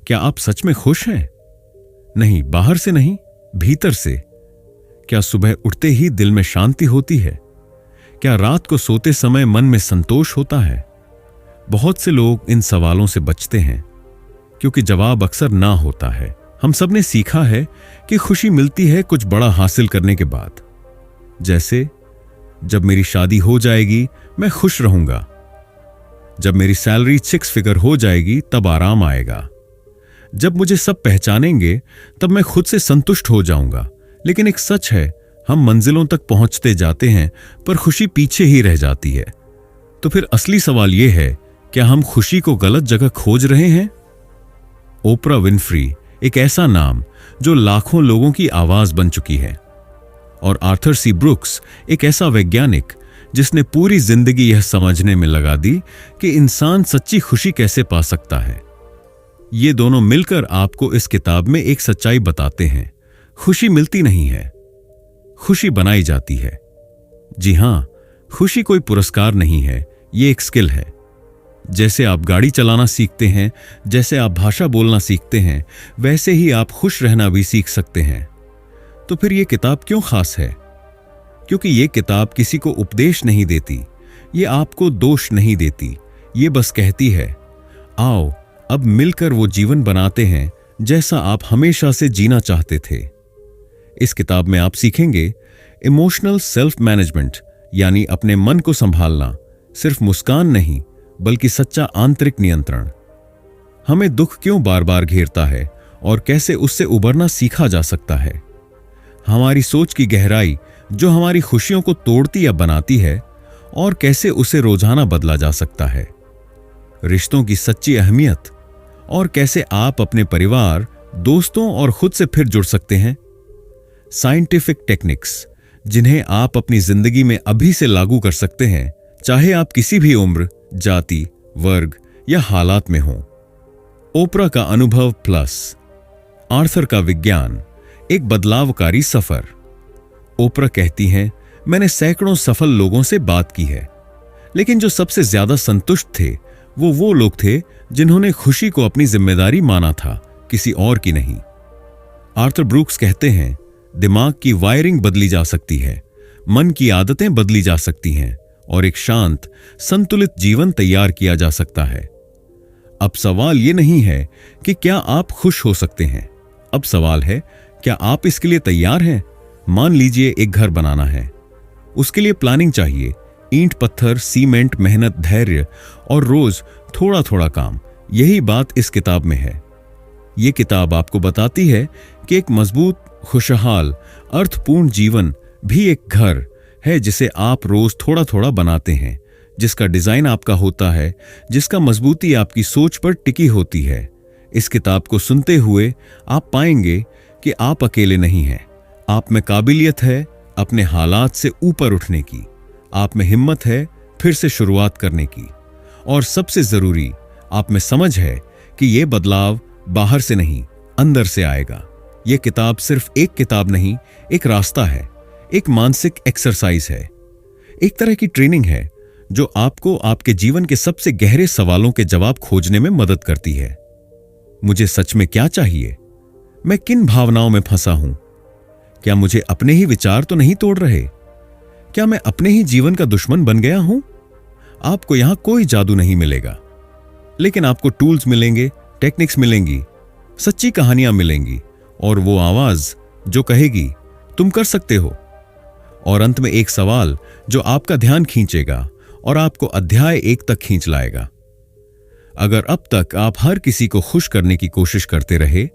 क्या आप सच में खुश हैं? नहीं, बाहर से नहीं, भीतर से। क्या सुबह उठते ही दिल में शांति होती है? क्या रात को सोते समय मन में संतोष होता है? बहुत से लोग इन सवालों से बचते हैं क्योंकि जवाब अक्सर ना होता है। हम सब ने सीखा है कि खुशी मिलती है कुछ बड़ा हासिल करने के बाद, जैसे जब मेरी शादी हो जाएगी मैं खुश रहूंगा, जब मेरी सैलरी 6 फिगर हो जाएगी तब आराम आएगा, जब मुझे सब पहचानेंगे तब मैं खुद से संतुष्ट हो जाऊंगा। लेकिन एक सच है, हम मंजिलों तक पहुंचते जाते हैं पर खुशी पीछे ही रह जाती है। तो फिर असली सवाल यह है, क्या हम खुशी को गलत जगह खोज रहे हैं? ओपरा विनफ्री एक ऐसा नाम जो लाखों लोगों की आवाज बन चुकी है, और आर्थर सी ब्रुक्स एक ऐसा वैज्ञानिक जिसने पूरी जिंदगी यह समझने में लगा दी कि इंसान सच्ची खुशी कैसे पा सकता है। ये दोनों मिलकर आपको इस किताब में एक सच्चाई बताते हैं, खुशी मिलती नहीं है, खुशी बनाई जाती है। जी हां, खुशी कोई पुरस्कार नहीं है, ये एक स्किल है। जैसे आप गाड़ी चलाना सीखते हैं, जैसे आप भाषा बोलना सीखते हैं, वैसे ही आप खुश रहना भी सीख सकते हैं। तो फिर यह किताब क्यों खास है? क्योंकि यह किताब किसी को उपदेश नहीं देती, ये आपको दोष नहीं देती, ये बस कहती है, आओ अब मिलकर वो जीवन बनाते हैं जैसा आप हमेशा से जीना चाहते थे। इस किताब में आप सीखेंगे इमोशनल सेल्फ मैनेजमेंट, यानी अपने मन को संभालना, सिर्फ मुस्कान नहीं बल्कि सच्चा आंतरिक नियंत्रण। हमें दुख क्यों बार बार घेरता है और कैसे उससे उबरना सीखा जा सकता है। हमारी सोच की गहराई जो हमारी खुशियों को तोड़ती या बनाती है, और कैसे उसे रोजाना बदला जा सकता है। रिश्तों की सच्ची अहमियत, और कैसे आप अपने परिवार, दोस्तों और खुद से फिर जुड़ सकते हैं। साइंटिफिक टेक्निक्स जिन्हें आप अपनी जिंदगी में अभी से लागू कर सकते हैं, चाहे आप किसी भी उम्र, जाति, वर्ग या हालात में हों। ओपरा का अनुभव प्लस, आर्थर का विज्ञान, एक बदलावकारी सफर। ओपरा कहती हैं, मैंने सैकड़ों सफल लोगों से बात की है, लेकिन जो सबसे ज्यादा संतुष्ट थे वो लोग थे जिन्होंने खुशी को अपनी जिम्मेदारी माना था, किसी और की नहीं। आर्थर ब्रूक्स कहते हैं, दिमाग की वायरिंग बदली जा सकती है, मन की आदतें बदली जा सकती हैं, और एक शांत, संतुलित जीवन तैयार किया जा सकता है। अब सवाल यह नहीं है कि क्या आप खुश हो सकते हैं, अब सवाल है, क्या आप इसके लिए तैयार हैं? मान लीजिए एक घर बनाना है, उसके लिए प्लानिंग चाहिए, ईंट पत्थर, सीमेंट, मेहनत, धैर्य और रोज थोड़ा थोड़ा काम। यही बात इस किताब में है। यह किताब आपको बताती है कि एक मजबूत, खुशहाल, अर्थपूर्ण जीवन भी एक घर है जिसे आप रोज थोड़ा थोड़ा बनाते हैं, जिसका डिजाइन आपका होता है, जिसका मजबूती आपकी सोच पर टिकी होती है। इस किताब को सुनते हुए आप पाएंगे कि आप अकेले नहीं हैं। आप में काबिलियत है अपने हालात से ऊपर उठने की, आप में हिम्मत है फिर से शुरुआत करने की, और सबसे जरूरी, आप में समझ है कि यह बदलाव बाहर से नहीं, अंदर से आएगा। यह किताब सिर्फ एक किताब नहीं, एक रास्ता है, एक मानसिक एक्सरसाइज है, एक तरह की ट्रेनिंग है जो आपको आपके जीवन के सबसे गहरे सवालों के जवाब खोजने में मदद करती है। मुझे सच में क्या चाहिए? मैं किन भावनाओं में फंसा हूं? क्या मुझे अपने ही विचार तो नहीं तोड़ रहे? क्या मैं अपने ही जीवन का दुश्मन बन गया हूं? आपको यहां कोई जादू नहीं मिलेगा, लेकिन आपको टूल्स मिलेंगे, टेक्निक्स मिलेंगी, सच्ची कहानियां मिलेंगी, और वो आवाज जो कहेगी तुम कर सकते हो। और अंत में एक सवाल जो आपका ध्यान खींचेगा और आपको अध्याय 1 तक खींच लाएगा। अगर अब तक आप हर किसी को खुश करने की कोशिश करते रहे,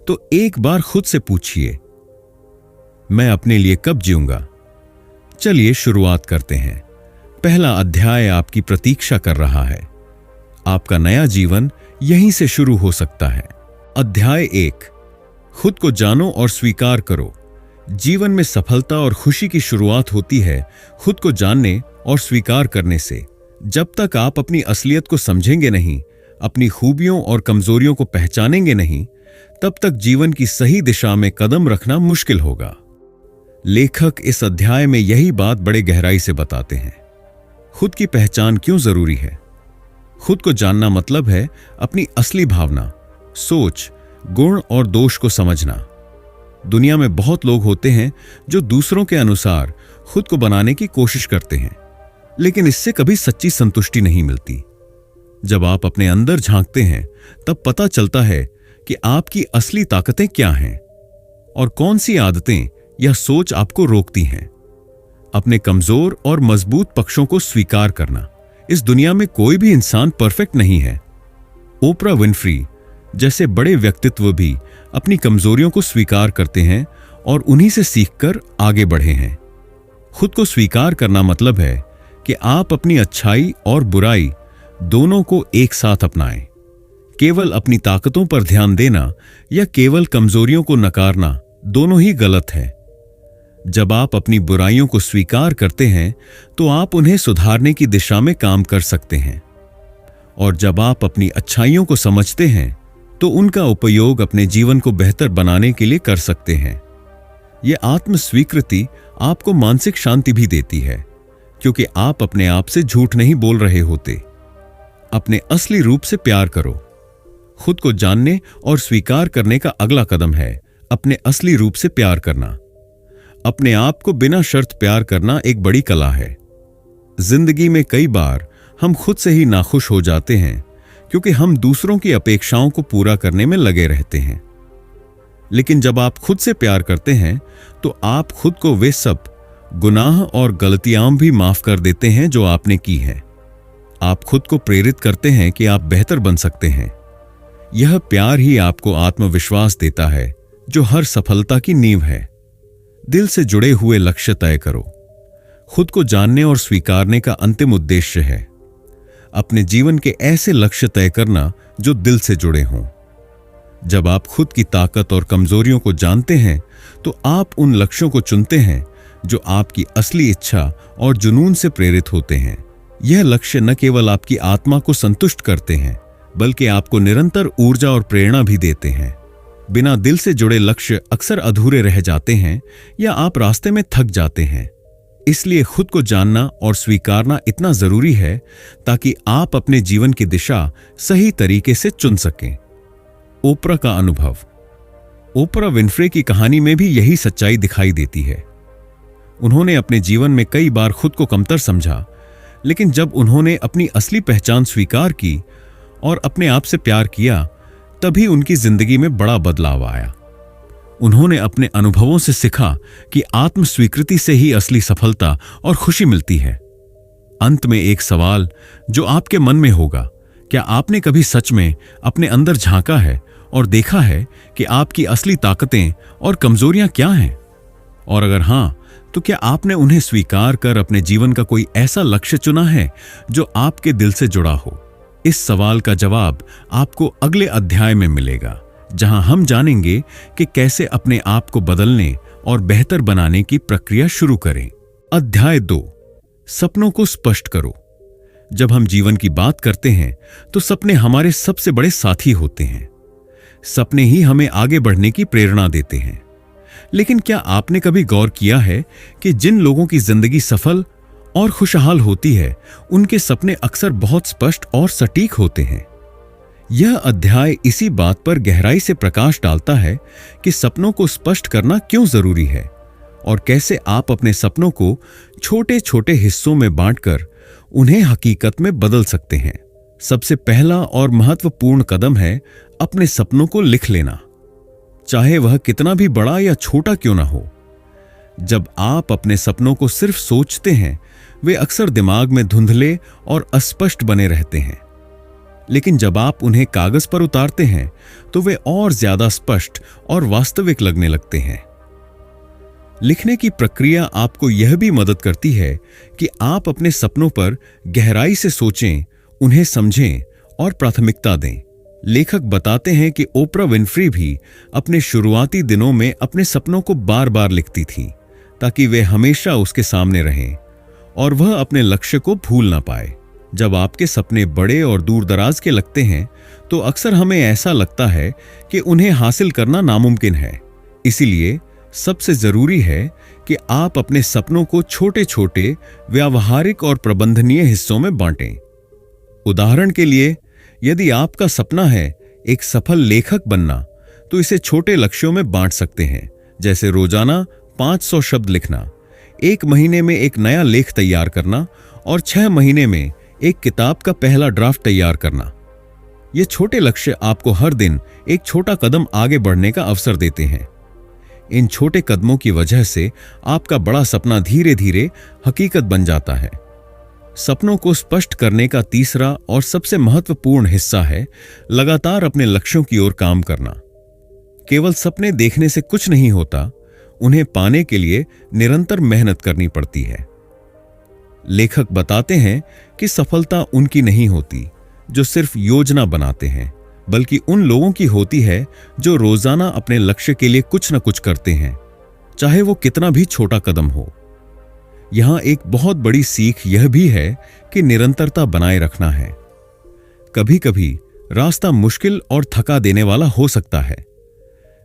तो एक बार खुद से पूछिए, मैं अपने लिए कब जीऊंगा? चलिए शुरुआत करते हैं। पहला अध्याय आपकी प्रतीक्षा कर रहा है। आपका नया जीवन यहीं से शुरू हो सकता है। अध्याय 1, खुद को जानो और स्वीकार करो। जीवन में सफलता और खुशी की शुरुआत होती है खुद को जानने और स्वीकार करने से। जब तक आप अपनी असलियत को समझेंगे नहीं, अपनी खूबियों और कमजोरियों को पहचानेंगे नहीं, तब तक जीवन की सही दिशा में कदम रखना मुश्किल होगा। लेखक इस अध्याय में यही बात बड़े गहराई से बताते हैं। खुद की पहचान क्यों जरूरी है? खुद को जानना मतलब है अपनी असली भावना, सोच, गुण और दोष को समझना। दुनिया में बहुत लोग होते हैं जो दूसरों के अनुसार खुद को बनाने की कोशिश करते हैं, लेकिन इससे कभी सच्ची संतुष्टि नहीं मिलती। जब आप अपने अंदर झांकते हैं तब पता चलता है कि आपकी असली ताकतें क्या हैं और कौन सी आदतें या सोच आपको रोकती हैं। अपने कमजोर और मजबूत पक्षों को स्वीकार करना। इस दुनिया में कोई भी इंसान परफेक्ट नहीं है। ओपरा विनफ्री जैसे बड़े व्यक्तित्व भी अपनी कमजोरियों को स्वीकार करते हैं और उन्हीं से सीखकर आगे बढ़े हैं। खुद को स्वीकार करना मतलब है कि आप अपनी अच्छाई और बुराई दोनों को एक साथ अपनाएं। केवल अपनी ताकतों पर ध्यान देना या केवल कमजोरियों को नकारना दोनों ही गलत है। जब आप अपनी बुराइयों को स्वीकार करते हैं तो आप उन्हें सुधारने की दिशा में काम कर सकते हैं, और जब आप अपनी अच्छाइयों को समझते हैं तो उनका उपयोग अपने जीवन को बेहतर बनाने के लिए कर सकते हैं। यह आत्म स्वीकृति आपको मानसिक शांति भी देती है, क्योंकि आप अपने आप से झूठ नहीं बोल रहे होते। अपने असली रूप से प्यार करो। खुद को जानने और स्वीकार करने का अगला कदम है अपने असली रूप से प्यार करना। अपने आप को बिना शर्त प्यार करना एक बड़ी कला है। जिंदगी में कई बार हम खुद से ही नाखुश हो जाते हैं, क्योंकि हम दूसरों की अपेक्षाओं को पूरा करने में लगे रहते हैं। लेकिन जब आप खुद से प्यार करते हैं तो आप खुद को वे सब गुनाह और गलतियां भी माफ कर देते हैं जो आपने की है। आप खुद को प्रेरित करते हैं कि आप बेहतर बन सकते हैं। यह प्यार ही आपको आत्मविश्वास देता है, जो हर सफलता की नींव है। दिल से जुड़े हुए लक्ष्य तय करो। खुद को जानने और स्वीकारने का अंतिम उद्देश्य है अपने जीवन के ऐसे लक्ष्य तय करना जो दिल से जुड़े हों। जब आप खुद की ताकत और कमजोरियों को जानते हैं तो आप उन लक्ष्यों को चुनते हैं जो आपकी असली इच्छा और जुनून से प्रेरित होते हैं। यह लक्ष्य न केवल आपकी आत्मा को संतुष्ट करते हैं, बल्कि आपको निरंतर ऊर्जा और प्रेरणा भी देते हैं। बिना दिल से जुड़े लक्ष्य अक्सर अधूरे रह जाते हैं या आप रास्ते में थक जाते हैं। इसलिए खुद को जानना और स्वीकारना इतना जरूरी है ताकि आप अपने जीवन की दिशा सही तरीके से चुन सकें। ओपरा का अनुभव। ओपरा विनफ्रे की कहानी में भी यही सच्चाई दिखाई देती है। उन्होंने अपने जीवन में कई बार खुद को कमतर समझा, लेकिन जब उन्होंने अपनी असली पहचान स्वीकार की और अपने आप से प्यार किया, तभी उनकी जिंदगी में बड़ा बदलाव आया। उन्होंने अपने अनुभवों से सीखा कि आत्म स्वीकृति से ही असली सफलता और खुशी मिलती है। अंत में एक सवाल जो आपके मन में होगा, क्या आपने कभी सच में अपने अंदर झांका है और देखा है कि आपकी असली ताकतें और कमजोरियां क्या हैं? और अगर हां, तो क्या आपने उन्हें स्वीकार कर अपने जीवन का कोई ऐसा लक्ष्य चुना है जो आपके दिल से जुड़ा हो? इस सवाल का जवाब आपको अगले अध्याय में मिलेगा, जहां हम जानेंगे कि कैसे अपने आप को बदलने और बेहतर बनाने की प्रक्रिया शुरू करें। अध्याय 2, सपनों को स्पष्ट करो। जब हम जीवन की बात करते हैं तो सपने हमारे सबसे बड़े साथी होते हैं। सपने ही हमें आगे बढ़ने की प्रेरणा देते हैं। लेकिन क्या आपने कभी गौर किया है कि जिन लोगों की जिंदगी सफल और खुशहाल होती है, उनके सपने अक्सर बहुत स्पष्ट और सटीक होते हैं? यह अध्याय इसी बात पर गहराई से प्रकाश डालता है कि सपनों को स्पष्ट करना क्यों जरूरी है और कैसे आप अपने सपनों को छोटे छोटे हिस्सों में बांटकर उन्हें हकीकत में बदल सकते हैं। सबसे पहला और महत्वपूर्ण कदम है अपने सपनों को लिख लेना, चाहे वह कितना भी बड़ा या छोटा क्यों ना हो। जब आप अपने सपनों को सिर्फ सोचते हैं, वे अक्सर दिमाग में धुंधले और अस्पष्ट बने रहते हैं। लेकिन जब आप उन्हें कागज पर उतारते हैं तो वे और ज्यादा स्पष्ट और वास्तविक लगने लगते हैं। लिखने की प्रक्रिया आपको यह भी मदद करती है कि आप अपने सपनों पर गहराई से सोचें, उन्हें समझें और प्राथमिकता दें। लेखक बताते हैं कि ओपरा विनफ्री भी अपने शुरुआती दिनों में अपने सपनों को बार बार लिखती थीं, ताकि वे हमेशा उसके सामने रहें और वह अपने लक्ष्य को भूल ना पाए। जब आपके सपने बड़े और दूर दराज के लगते हैं तो अक्सर हमें ऐसा लगता है कि उन्हें हासिल करना नामुमकिन है। इसीलिए सबसे जरूरी है कि आप अपने सपनों को छोटे छोटे व्यावहारिक और प्रबंधनीय हिस्सों में बांटें। उदाहरण के लिए, यदि आपका सपना है एक सफल लेखक बनना, तो इसे छोटे लक्ष्यों में बांट सकते हैं, जैसे रोजाना 500 शब्द लिखना, 1 महीने में एक नया लेख तैयार करना और 6 महीने में एक किताब का पहला ड्राफ्ट तैयार करना। ये छोटे लक्ष्य आपको हर दिन एक छोटा कदम आगे बढ़ने का अवसर देते हैं। इन छोटे कदमों की वजह से आपका बड़ा सपना धीरे धीरे हकीकत बन जाता है। सपनों को स्पष्ट करने का तीसरा और सबसे महत्वपूर्ण हिस्सा है लगातार अपने लक्ष्यों की ओर काम करना। केवल सपने देखने से कुछ नहीं होता, उन्हें पाने के लिए निरंतर मेहनत करनी पड़ती है। लेखक बताते हैं कि सफलता उनकी नहीं होती जो सिर्फ योजना बनाते हैं, बल्कि उन लोगों की होती है जो रोजाना अपने लक्ष्य के लिए कुछ न कुछ करते हैं, चाहे वो कितना भी छोटा कदम हो। यहां एक बहुत बड़ी सीख यह भी है कि निरंतरता बनाए रखना है। कभी कभी रास्ता मुश्किल और थका देने वाला हो सकता है,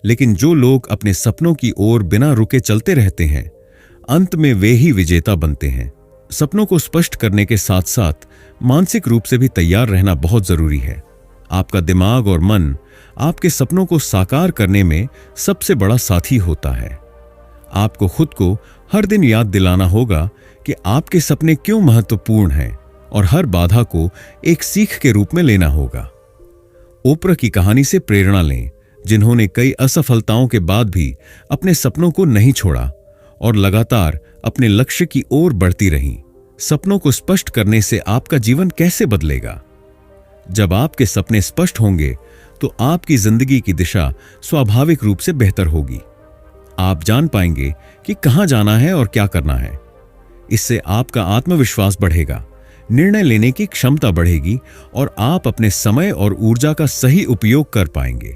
लेकिन जो लोग अपने सपनों की ओर बिना रुके चलते रहते हैं, अंत में वे ही विजेता बनते हैं। सपनों को स्पष्ट करने के साथ साथ मानसिक रूप से भी तैयार रहना बहुत जरूरी है। आपका दिमाग और मन आपके सपनों को साकार करने में सबसे बड़ा साथी होता है। आपको खुद को हर दिन याद दिलाना होगा कि आपके सपने क्यों महत्वपूर्ण हैं और हर बाधा को एक सीख के रूप में लेना होगा। ओपरा की कहानी से प्रेरणा लें, जिन्होंने कई असफलताओं के बाद भी अपने सपनों को नहीं छोड़ा और लगातार अपने लक्ष्य की ओर बढ़ती रहीं। सपनों को स्पष्ट करने से आपका जीवन कैसे बदलेगा? जब आपके सपने स्पष्ट होंगे तो आपकी जिंदगी की दिशा स्वाभाविक रूप से बेहतर होगी। आप जान पाएंगे कि कहां जाना है और क्या करना है। इससे आपका आत्मविश्वास बढ़ेगा, निर्णय लेने की क्षमता बढ़ेगी और आप अपने समय और ऊर्जा का सही उपयोग कर पाएंगे।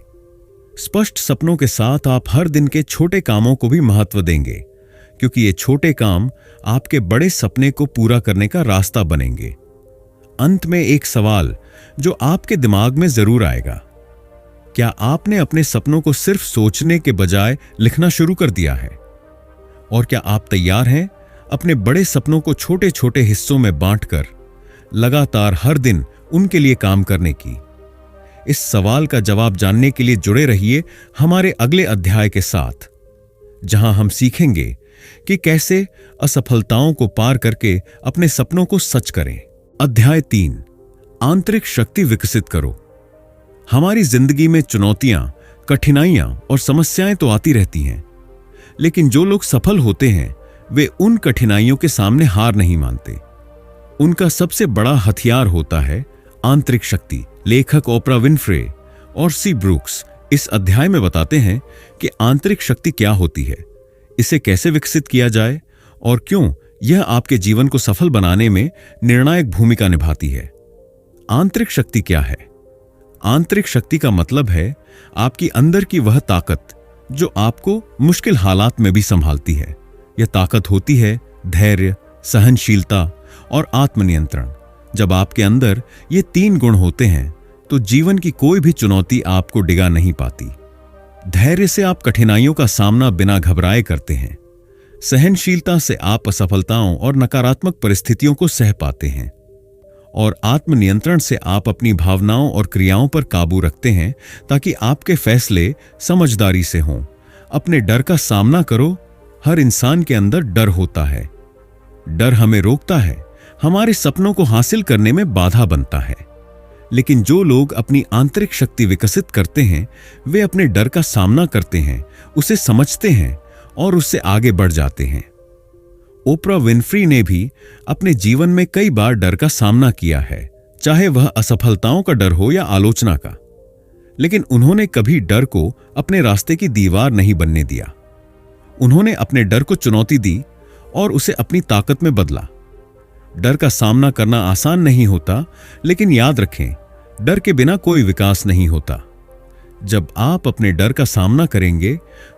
स्पष्ट सपनों के साथ आप हर दिन के छोटे कामों को भी महत्व देंगे, क्योंकि ये छोटे काम आपके बड़े सपने को पूरा करने का रास्ता बनेंगे। अंत में एक सवाल जो आपके दिमाग में जरूर आएगा, क्या आपने अपने सपनों को सिर्फ सोचने के बजाय लिखना शुरू कर दिया है? और क्या आप तैयार हैं अपने बड़े सपनों को छोटे छोटे हिस्सों में बांटकर लगातार हर दिन उनके लिए काम करने की? इस सवाल का जवाब जानने के लिए जुड़े रहिए हमारे अगले अध्याय के साथ, जहां हम सीखेंगे कि कैसे असफलताओं को पार करके अपने सपनों को सच करें। अध्याय 3, आंतरिक शक्ति विकसित करो। हमारी जिंदगी में चुनौतियां, कठिनाइयां और समस्याएं तो आती रहती हैं, लेकिन जो लोग सफल होते हैं वे उन कठिनाइयों के सामने हार नहीं मानते। उनका सबसे बड़ा हथियार होता है आंतरिक शक्ति। लेखक ओपरा विनफ्रे और सी ब्रूक्स इस अध्याय में बताते हैं कि आंतरिक शक्ति क्या होती है, इसे कैसे विकसित किया जाए और क्यों यह आपके जीवन को सफल बनाने में निर्णायक भूमिका निभाती है। आंतरिक शक्ति क्या है? आंतरिक शक्ति का मतलब है आपकी अंदर की वह ताकत जो आपको मुश्किल हालात में भी संभालती है। यह ताकत होती है धैर्य, सहनशीलता और आत्मनियंत्रण। जब आपके अंदर ये 3 गुण होते हैं तो जीवन की कोई भी चुनौती आपको डिगा नहीं पाती। धैर्य से आप कठिनाइयों का सामना बिना घबराए करते हैं। सहनशीलता से आप असफलताओं और नकारात्मक परिस्थितियों को सह पाते हैं। और आत्मनियंत्रण से आप अपनी भावनाओं और क्रियाओं पर काबू रखते हैं ताकि आपके फैसले समझदारी से हों। अपने डर का सामना करो। हर इंसान के अंदर डर होता है। डर हमें रोकता है, हमारे सपनों को हासिल करने में बाधा बनता है। लेकिन जो लोग अपनी आंतरिक शक्ति विकसित करते हैं वे अपने डर का सामना करते हैं, उसे समझते हैं और उससे आगे बढ़ जाते हैं। ओपरा विनफ्री ने भी अपने जीवन में कई बार डर का सामना किया है, चाहे वह असफलताओं का डर हो या आलोचना का। लेकिन उन्होंने कभी डर को अपने रास्ते की दीवार नहीं बनने दिया। उन्होंने अपने डर को चुनौती दी और उसे अपनी ताकत में बदला। डर का सामना करना आसान नहीं होता, लेकिन याद रखें, डर के बिना कोई विकास नहीं होता। जब आप अपने डर का सामना करेंगे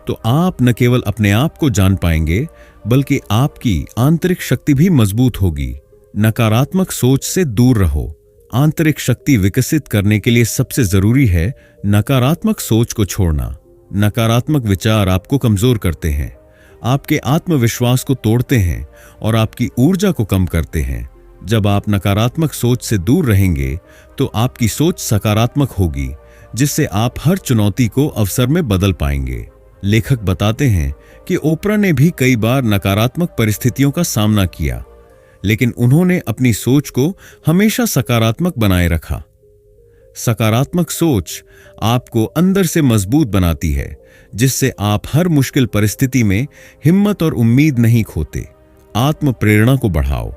तो आप न केवल अपने आप को जान पाएंगे, बल्कि आपकी आंतरिक शक्ति भी मजबूत होगी। नकारात्मक सोच से दूर रहो। आंतरिक शक्ति विकसित करने के लिए सबसे जरूरी है नकारात्मक सोच को छोड़ना। नकारात्मक विचार आपको कमजोर करते हैं, आपके आत्मविश्वास को तोड़ते हैं और आपकी ऊर्जा को कम करते हैं। जब आप नकारात्मक सोच से दूर रहेंगे तो आपकी सोच सकारात्मक होगी, जिससे आप हर चुनौती को अवसर में बदल पाएंगे। लेखक बताते हैं कि ओपरा ने भी कई बार नकारात्मक परिस्थितियों का सामना किया, लेकिन उन्होंने अपनी सोच को हमेशा सकारात्मक बनाए रखा। सकारात्मक सोच आपको अंदर से मजबूत बनाती है, जिससे आप हर मुश्किल परिस्थिति में हिम्मत और उम्मीद नहीं खोते। आत्म प्रेरणा को बढ़ाओ।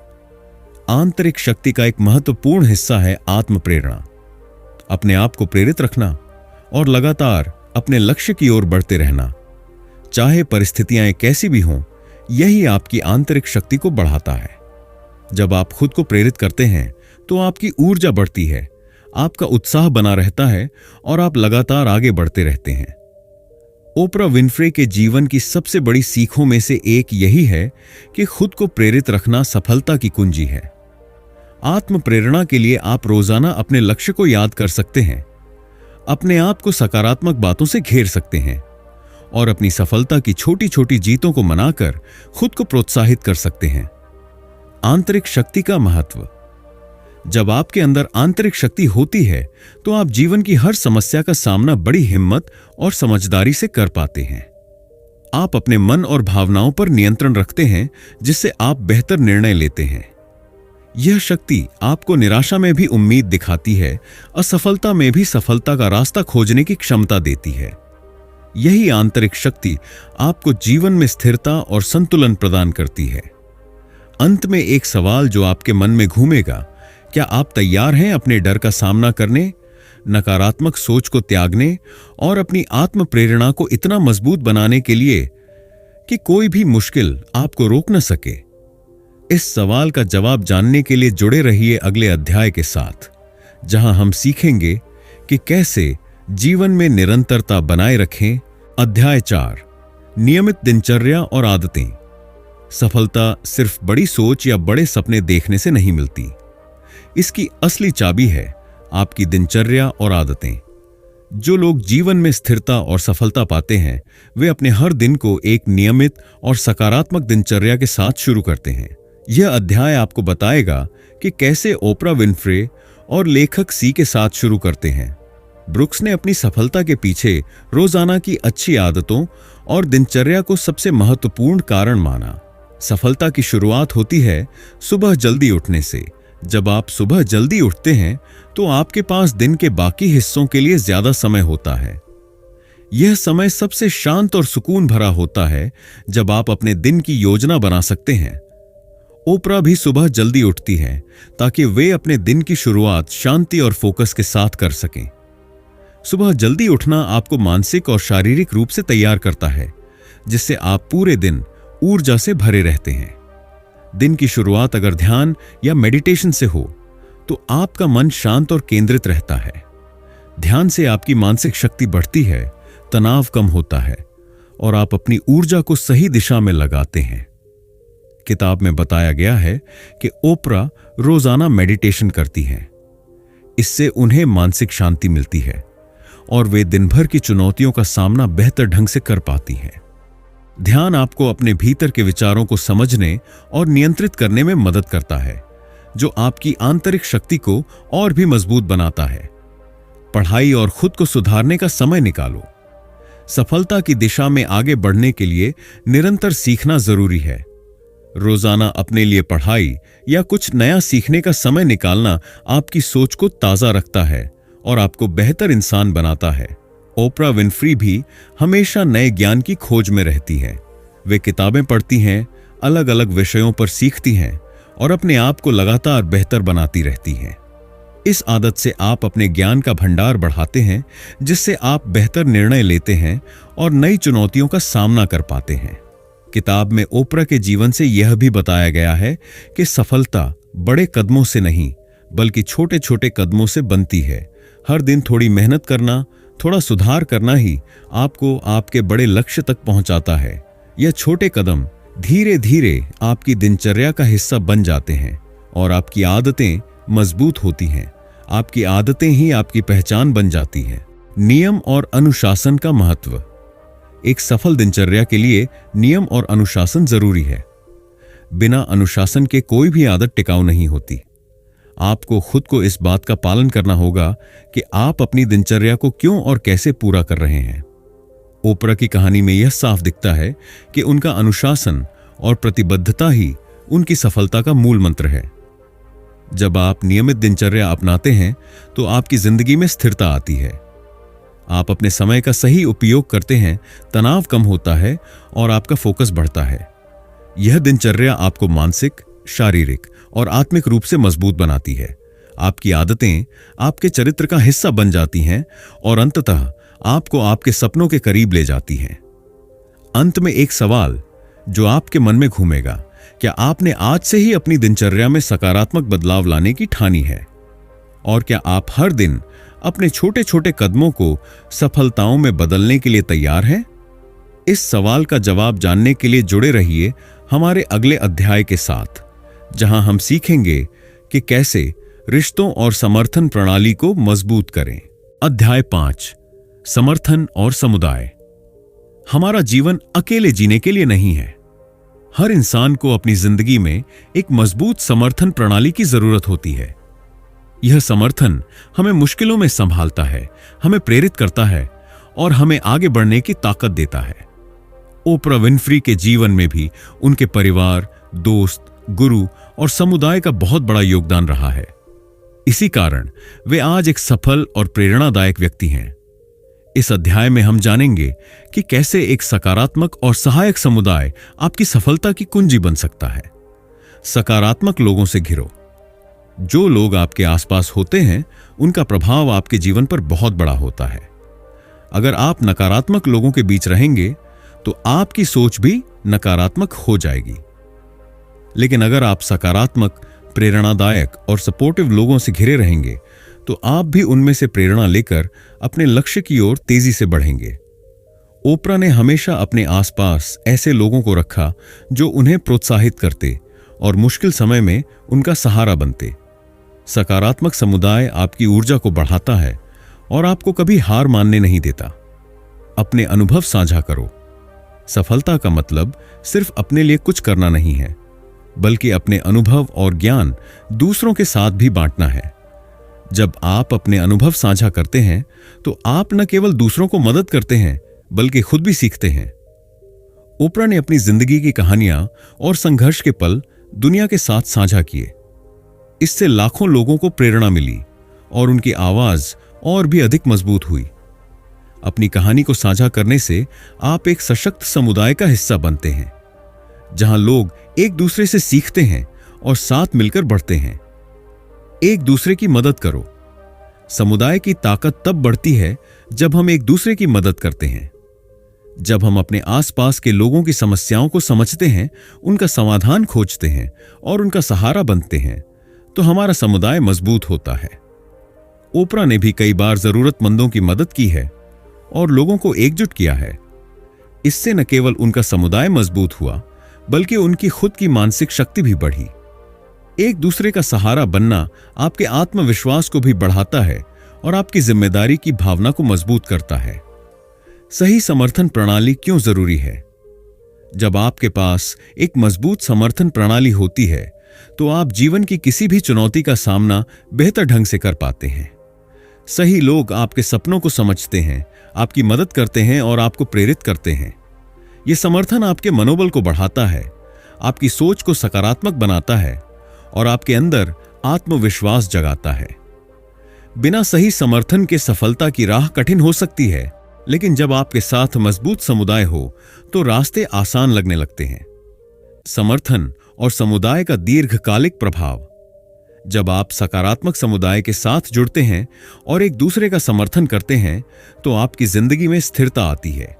आंतरिक शक्ति का एक महत्वपूर्ण हिस्सा है आत्म प्रेरणा। अपने आप को प्रेरित रखना और लगातार अपने लक्ष्य की ओर बढ़ते रहना, चाहे परिस्थितियां कैसी भी हों, यही आपकी आंतरिक शक्ति को बढ़ाता है। जब आप खुद को प्रेरित करते हैं तो आपकी ऊर्जा बढ़ती है, आपका उत्साह बना रहता है और आप लगातार आगे बढ़ते रहते हैं। ओपरा विनफ्रे के जीवन की सबसे बड़ी सीखों में से एक यही है कि खुद को प्रेरित रखना सफलता की कुंजी है। आत्म प्रेरणा के लिए आप रोजाना अपने लक्ष्य को याद कर सकते हैं, अपने आप को सकारात्मक बातों से घेर सकते हैं और अपनी सफलता की छोटी छोटी जीतों को मनाकर खुद को प्रोत्साहित कर सकते हैं। आंतरिक शक्ति का महत्व। जब आपके अंदर आंतरिक शक्ति होती है तो आप जीवन की हर समस्या का सामना बड़ी हिम्मत और समझदारी से कर पाते हैं। आप अपने मन और भावनाओं पर नियंत्रण रखते हैं, जिससे आप बेहतर निर्णय लेते हैं। यह शक्ति आपको निराशा में भी उम्मीद दिखाती है, असफलता में भी सफलता का रास्ता खोजने की क्षमता देती है। यही आंतरिक शक्ति आपको जीवन में स्थिरता और संतुलन प्रदान करती है। अंत में एक सवाल जो आपके मन में घूमेगा, क्या आप तैयार हैं अपने डर का सामना करने, नकारात्मक सोच को त्यागने और अपनी आत्म प्रेरणा को इतना मजबूत बनाने के लिए कि कोई भी मुश्किल आपको रोक न सके? इस सवाल का जवाब जानने के लिए जुड़े रहिए अगले अध्याय के साथ, जहां हम सीखेंगे कि कैसे जीवन में निरंतरता बनाए रखें। अध्याय 4, नियमित दिनचर्या और आदतें। सफलता सिर्फ बड़ी सोच या बड़े सपने देखने से नहीं मिलती। इसकी असली चाबी है आपकी दिनचर्या और आदतें। जो लोग जीवन में स्थिरता और सफलता पाते हैं, वे अपने हर दिन को एक नियमित और सकारात्मक दिनचर्या के साथ शुरू करते हैं। यह अध्याय आपको बताएगा कि कैसे ओपरा विनफ्रे और लेखक सी के साथ शुरू करते हैं। ब्रुक्स ने अपनी सफलता के पीछे रोजाना की अच्छी आदतों और दिनचर्या को सबसे महत्वपूर्ण कारण माना। सफलता की शुरुआत होती है सुबह जल्दी उठने से। जब आप सुबह जल्दी उठते हैं तो आपके पास दिन के बाकी हिस्सों के लिए ज्यादा समय होता है। यह समय सबसे शांत और सुकून भरा होता है, जब आप अपने दिन की योजना बना सकते हैं। ओपरा भी सुबह जल्दी उठती हैं ताकि वे अपने दिन की शुरुआत शांति और फोकस के साथ कर सकें। सुबह जल्दी उठना आपको मानसिक और शारीरिक रूप से तैयार करता है, जिससे आप पूरे दिन ऊर्जा से भरे रहते हैं। दिन की शुरुआत अगर ध्यान या मेडिटेशन से हो तो आपका मन शांत और केंद्रित रहता है। ध्यान से आपकी मानसिक शक्ति बढ़ती है, तनाव कम होता है और आप अपनी ऊर्जा को सही दिशा में लगाते हैं। किताब में बताया गया है कि ओपरा रोजाना मेडिटेशन करती हैं। इससे उन्हें मानसिक शांति मिलती है और वे दिन भर की चुनौतियों का सामना बेहतर ढंग से कर पाती हैं। ध्यान आपको अपने भीतर के विचारों को समझने और नियंत्रित करने में मदद करता है, जो आपकी आंतरिक शक्ति को और भी मजबूत बनाता है। पढ़ाई और खुद को सुधारने का समय निकालो। सफलता की दिशा में आगे बढ़ने के लिए निरंतर सीखना जरूरी है। रोजाना अपने लिए पढ़ाई या कुछ नया सीखने का समय निकालना आपकी सोच को ताजा रखता है और आपको बेहतर इंसान बनाता है। ओपरा विनफ्री भी हमेशा नए ज्ञान की खोज में रहती है। वे किताबें पढ़ती हैं, अलग अलग विषयों पर सीखती हैं और अपने आप को लगातार बेहतर बनाती रहती हैं। इस आदत से आप अपने ज्ञान का भंडार बढ़ाते हैं, जिससे आप बेहतर निर्णय लेते हैं और नई चुनौतियों का सामना कर पाते हैं। किताब में ओपरा के जीवन से यह भी बताया गया है कि सफलता बड़े कदमों से नहीं, बल्कि छोटे छोटे कदमों से बनती है। हर दिन थोड़ी मेहनत करना, थोड़ा सुधार करना ही आपको आपके बड़े लक्ष्य तक पहुंचाता है। यह छोटे कदम धीरे धीरे आपकी दिनचर्या का हिस्सा बन जाते हैं और आपकी आदतें मजबूत होती हैं। आपकी आदतें ही आपकी पहचान बन जाती हैं। नियम और अनुशासन का महत्व। एक सफल दिनचर्या के लिए नियम और अनुशासन जरूरी है। बिना अनुशासन के कोई भी आदत टिकाऊ नहीं होती। आपको खुद को इस बात का पालन करना होगा कि आप अपनी दिनचर्या को क्यों और कैसे पूरा कर रहे हैं। ओपरा की कहानी में यह साफ दिखता है कि उनका अनुशासन और प्रतिबद्धता ही उनकी सफलता का मूल मंत्र है। जब आप नियमित दिनचर्या अपनाते हैं तो आपकी जिंदगी में स्थिरता आती है। आप अपने समय का सही उपयोग करते हैं, तनाव कम होता है और आपका फोकस बढ़ता है। यह दिनचर्या आपको मानसिक, शारीरिक और आत्मिक रूप से मजबूत बनाती है। आपकी आदतें आपके चरित्र का हिस्सा बन जाती हैं और अंततः आपको आपके सपनों के करीब ले जाती हैं। अंत में एक सवाल जो आपके मन में घूमेगा, क्या आपने आज से ही अपनी दिनचर्या में सकारात्मक बदलाव लाने की ठानी है? और क्या आप हर दिन अपने छोटे छोटे कदमों को सफलताओं में बदलने के लिए तैयार हैं? इस सवाल का जवाब जानने के लिए जुड़े रहिए हमारे अगले अध्याय के साथ, जहां हम सीखेंगे कि कैसे रिश्तों और समर्थन प्रणाली को मजबूत करें। अध्याय 5, समर्थन और समुदाय। हमारा जीवन अकेले जीने के लिए नहीं है। हर इंसान को अपनी जिंदगी में एक मजबूत समर्थन प्रणाली की जरूरत होती है। यह समर्थन हमें मुश्किलों में संभालता है, हमें प्रेरित करता है और हमें आगे बढ़ने की ताकत देता है। ओपरा विनफ्री के जीवन में भी उनके परिवार, दोस्त, गुरु और समुदाय का बहुत बड़ा योगदान रहा है। इसी कारण वे आज एक सफल और प्रेरणादायक व्यक्ति हैं। इस अध्याय में हम जानेंगे कि कैसे एक सकारात्मक और सहायक समुदाय आपकी सफलता की कुंजी बन सकता है। सकारात्मक लोगों से घिरो। जो लोग आपके आसपास होते हैं, उनका प्रभाव आपके जीवन पर बहुत बड़ा होता है। अगर आप नकारात्मक लोगों के बीच रहेंगे तो आपकी सोच भी नकारात्मक हो जाएगी। लेकिन अगर आप सकारात्मक, प्रेरणादायक और सपोर्टिव लोगों से घिरे रहेंगे तो आप भी उनमें से प्रेरणा लेकर अपने लक्ष्य की ओर तेजी से बढ़ेंगे। ओपरा ने हमेशा अपने आसपास ऐसे लोगों को रखा जो उन्हें प्रोत्साहित करते और मुश्किल समय में उनका सहारा बनते। सकारात्मक समुदाय आपकी ऊर्जा को बढ़ाता है और आपको कभी हार मानने नहीं देता। अपने अनुभव साझा करो। सफलता का मतलब सिर्फ अपने लिए कुछ करना नहीं है, बल्कि अपने अनुभव और ज्ञान दूसरों के साथ भी बांटना है। जब आप अपने अनुभव साझा करते हैं तो आप न केवल दूसरों को मदद करते हैं, बल्कि खुद भी सीखते हैं। ओपरा ने अपनी जिंदगी की कहानियां और संघर्ष के पल दुनिया के साथ साझा किए। इससे लाखों लोगों को प्रेरणा मिली और उनकी आवाज और भी अधिक मजबूत हुई। अपनी कहानी को साझा करने से आप एक सशक्त समुदाय का हिस्सा बनते हैं, जहां लोग एक दूसरे से सीखते हैं और साथ मिलकर बढ़ते हैं। एक दूसरे की मदद करो। समुदाय की ताकत तब बढ़ती है जब हम एक दूसरे की मदद करते हैं। जब हम अपने आसपास के लोगों की समस्याओं को समझते हैं, उनका समाधान खोजते हैं और उनका सहारा बनते हैं, तो हमारा समुदाय मजबूत होता है। ओपरा ने भी कई बार जरूरतमंदों की मदद की है और लोगों को एकजुट किया है। इससे न केवल उनका समुदाय मजबूत हुआ, बल्कि उनकी खुद की मानसिक शक्ति भी बढ़ी। एक दूसरे का सहारा बनना आपके आत्मविश्वास को भी बढ़ाता है और आपकी जिम्मेदारी की भावना को मजबूत करता है। सही समर्थन प्रणाली क्यों जरूरी है? जब आपके पास एक मजबूत समर्थन प्रणाली होती है तो आप जीवन की किसी भी चुनौती का सामना बेहतर ढंग से कर पाते हैं। सही लोग आपके सपनों को समझते हैं, आपकी मदद करते हैं और आपको प्रेरित करते हैं। यह समर्थन आपके मनोबल को बढ़ाता है, आपकी सोच को सकारात्मक बनाता है और आपके अंदर आत्मविश्वास जगाता है। बिना सही समर्थन के सफलता की राह कठिन हो सकती है, लेकिन जब आपके साथ मजबूत समुदाय हो तो रास्ते आसान लगने लगते हैं। समर्थन और समुदाय का दीर्घकालिक प्रभाव। जब आप सकारात्मक समुदाय के साथ जुड़ते हैं और एक दूसरे का समर्थन करते हैं तो आपकी जिंदगी में स्थिरता आती है।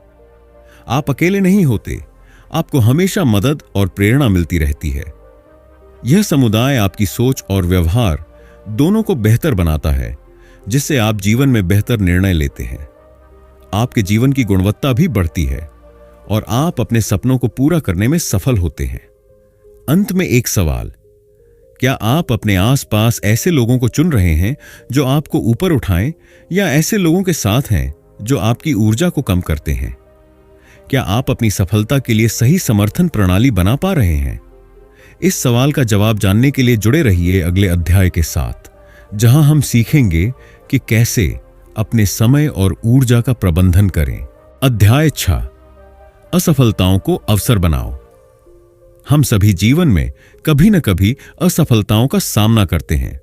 आप अकेले नहीं होते, आपको हमेशा मदद और प्रेरणा मिलती रहती है। यह समुदाय आपकी सोच और व्यवहार दोनों को बेहतर बनाता है, जिससे आप जीवन में बेहतर निर्णय लेते हैं। आपके जीवन की गुणवत्ता भी बढ़ती है और आप अपने सपनों को पूरा करने में सफल होते हैं। अंत में एक सवाल, क्या आप अपने आसपास ऐसे लोगों को चुन रहे हैं जो आपको ऊपर उठाएं, या ऐसे लोगों के साथ हैं जो आपकी ऊर्जा को कम करते हैं? क्या आप अपनी सफलता के लिए सही समर्थन प्रणाली बना पा रहे हैं? इस सवाल का जवाब जानने के लिए जुड़े रहिए अगले अध्याय के साथ, जहां हम सीखेंगे कि कैसे अपने समय और ऊर्जा का प्रबंधन करें। अध्याय 6, असफलताओं को अवसर बनाओ। हम सभी जीवन में कभी न कभी असफलताओं का सामना करते हैं,